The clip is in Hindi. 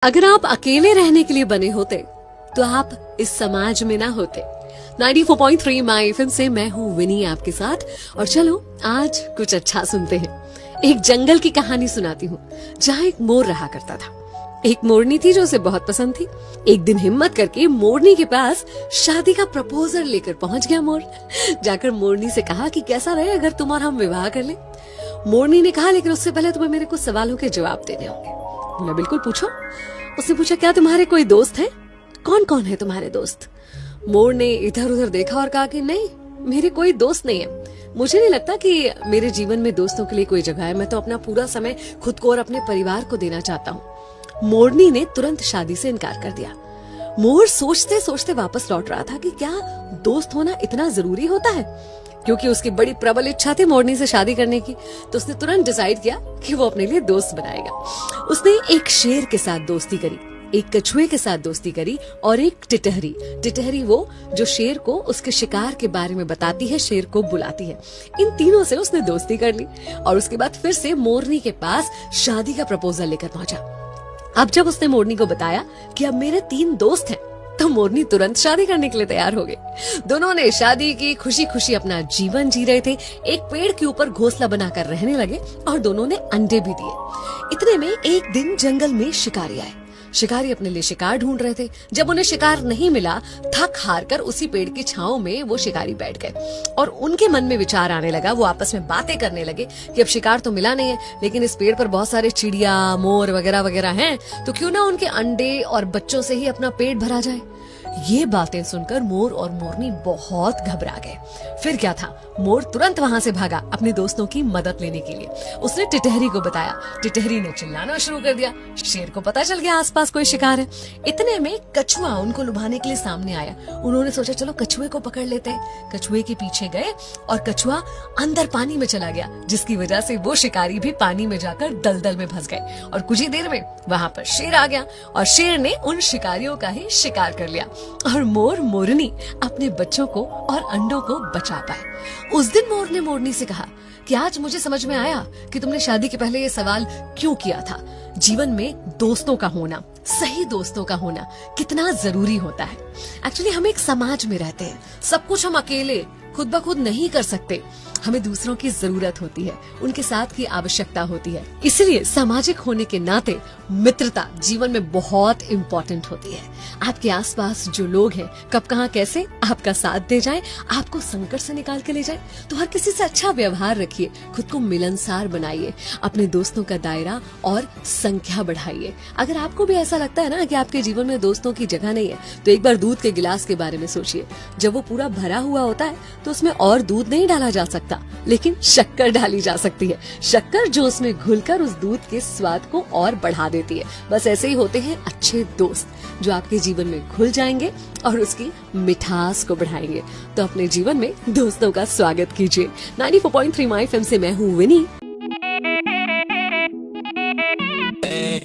अगर आप अकेले रहने के लिए बने होते तो आप इस समाज में ना होते। 94.3 माई एफएम से मैं हूँ विनी आपके साथ। और चलो आज कुछ अच्छा सुनते हैं। एक जंगल की कहानी सुनाती हूँ जहाँ एक मोर रहा करता था। एक मोरनी थी जो उसे बहुत पसंद थी। एक दिन हिम्मत करके मोरनी के पास शादी का प्रपोजल लेकर पहुंच गया मोर। जाकर मोरनी से कहा कि कैसा रहे अगर तुम और हम विवाह कर लें। मोरनी ने कहा लेकिन उससे पहले तुम्हें मेरे कुछ सवालों के जवाब देने होंगे। बोला बिल्कुल पूछो। उसने पूछा क्या तुम्हारे कोई दोस्त हैं? कौन कौन है तुम्हारे दोस्त? मोर ने इधर उधर देखा और कहा कि नहीं, मेरे कोई दोस्त नहीं है। मुझे नहीं लगता कि मेरे जीवन में दोस्तों के लिए कोई जगह है। मैं तो अपना पूरा समय खुद को और अपने परिवार को देना चाहता हूँ। मोरनी ने तुरंत शादी से इनकार कर दिया। मोर सोचते सोचते वापस लौट रहा था कि क्या दोस्त होना इतना जरूरी होता है। क्योंकि उसकी बड़ी प्रबल इच्छा थी मोरनी से शादी करने की, तो उसने तुरंत डिसाइड किया कि वो अपने लिए दोस्त बनाएगा। उसने एक शेर के साथ दोस्ती करी, एक कछुए के साथ दोस्ती करी और एक टिटहरी वो जो शेर को उसके शिकार के बारे में बताती है, शेर को बुलाती है। इन तीनों से उसने दोस्ती कर ली और उसके बाद फिर से मोरनी के पास शादी का प्रपोजल लेकर पहुंचा। अब जब उसने मोरनी को बताया कि अब मेरे 3 दोस्त हैं, तो मोरनी तुरंत शादी करने के लिए तैयार हो गई। दोनों ने शादी की, खुशी खुशी अपना जीवन जी रहे थे। एक पेड़ के ऊपर घोंसला बनाकर रहने लगे और दोनों ने अंडे भी दिए। इतने में एक दिन जंगल में शिकारी आए। शिकारी अपने लिए शिकार ढूंढ रहे थे। जब उन्हें शिकार नहीं मिला, थक हार कर उसी पेड़ की छांव में वो शिकारी बैठ गए और उनके मन में विचार आने लगा। वो आपस में बातें करने लगे कि अब शिकार तो मिला नहीं है, लेकिन इस पेड़ पर बहुत सारे चिड़िया, मोर वगैरह वगैरह हैं, तो क्यों ना उनके अंडे और बच्चों से ही अपना पेट भरा जाए। ये बातें सुनकर मोर और मोरनी बहुत घबरा गए। फिर क्या था, मोर तुरंत वहां से भागा अपने दोस्तों की मदद लेने के लिए। उसने टिटहरी को बताया। टिटहरी ने चिल्लाना शुरू कर दिया। शेर को पता चल गया आसपास कोई शिकार है। इतने में कछुआ उनको लुभाने के लिए सामने आया। उन्होंने सोचा चलो कछुए को पकड़ लेते हैं। कछुए के पीछे गए और कछुआ अंदर पानी में चला गया, जिसकी वजह से वो शिकारी भी पानी में जाकर दलदल में फंस गए। और कुछ ही देर में वहां पर शेर आ गया और शेर ने उन शिकारियों का ही शिकार कर लिया और मोर मोरनी अपने बच्चों को और अंडों को बचा पाए। उस दिन मोर ने मोरनी से कहा कि आज मुझे समझ में आया कि तुमने शादी के पहले ये सवाल क्यों किया था। जीवन में दोस्तों का होना, सही दोस्तों का होना कितना जरूरी होता है। एक्चुअली हम एक समाज में रहते हैं, सब कुछ हम अकेले खुद ब खुद नहीं कर सकते। हमें दूसरों की जरूरत होती है, उनके साथ की आवश्यकता होती है। इसलिए सामाजिक होने के नाते मित्रता जीवन में बहुत इम्पोर्टेंट होती है। आपके आसपास जो लोग हैं, कब कहाँ कैसे आपका साथ दे जाए, आपको संकट से निकाल के ले जाए, तो हर किसी से अच्छा व्यवहार रखिए, खुद को मिलनसार बनाइए, अपने दोस्तों का दायरा और संख्या बढ़ाइए। अगर आपको भी ऐसा लगता है ना कि आपके जीवन में दोस्तों की जगह नहीं है, तो एक बार दूध के गिलास के बारे में सोचिए। जब वो पूरा भरा हुआ होता है तो उसमें और दूध नहीं डाला जा सकता, लेकिन शक्कर डाली जा सकती है। शक्कर जो उसमें घुलकर उस दूध के स्वाद को और बढ़ा देती है। बस ऐसे ही होते हैं अच्छे दोस्त, जो आपके जीवन में घुल जाएंगे और उसकी मिठास को बढ़ाएंगे। तो अपने जीवन में दोस्तों का स्वागत कीजिए। 94.3 माई एफएम से मैं हूँ विनी।